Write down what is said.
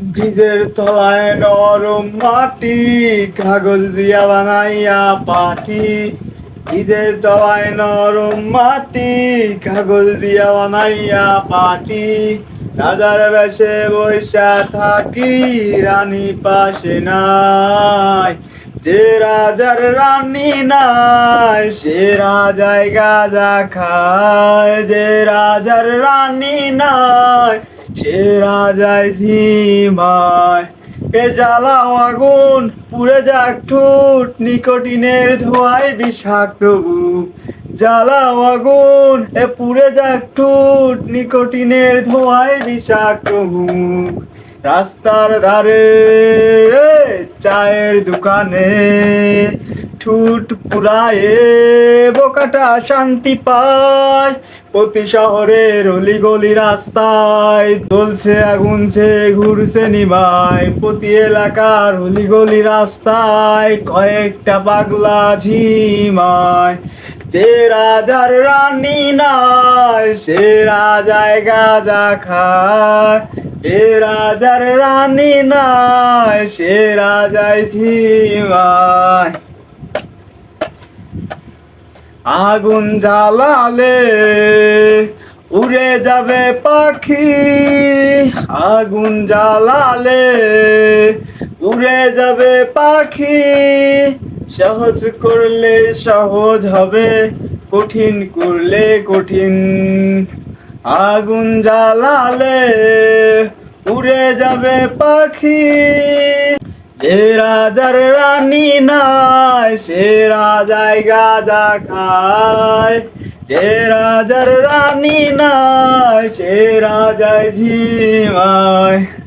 ব্রিজের তলায় নরম মাটি, কাগজ দিয়া বানাইয়া পাটি। ব্রিজের তলায় নরম মাটি, কাগজ দিয়া বানাইয়া পাটি। রাজার বেশে বৈশা থাকি, রানী পাশে নাই। যে রাজার রানী নাই, সে রাজায় গাঁজা খায়। যে রাজার রানী নাই, সে রাজায় ঝিমায়। এ জ্বালাও আগুন, পুড়ে যাক ঠোঁট, নিকোটিনের ধোঁয়ায় বিষাক্ত বুক। জ্বালাও আগুন, এ পুড়ে যাক ঠোঁট, নিকোটিনের ধোঁয়ায় বিষাক্ত বুক। রাস্তার ধারে চায়ের দোকানে ঠুট পুরায়ে বোকাটা শান্তি পায়। প্রতি শহরের অলিগলি রাস্তায় জ্বলছে আগুনছে ঘুরছে নিভায়। প্রতি এলাকার অলিগলি রাস্তায় কয়েকটা পাগলা ঝিমায়। যে রাজার রানী নাই, সে রাজায় গাঁজা খায়। যে রাজার রানী নাই, সে রাজায় ঝিমায়। আগুন জ্বালালে উড়ে যাবে পাখি। আগুন জ্বালালে উড়ে যাবে পাখি। সহজ করলে সহজ হবে, কঠিন করলে কঠিন। আগুন জ্বালালে উড়ে যাবে পাখি। যে রাজার রানী নাই, সে রাজায় গাঁজা খায়। যে রাজার রানী নাই, সে রাজায় ঝিমায়।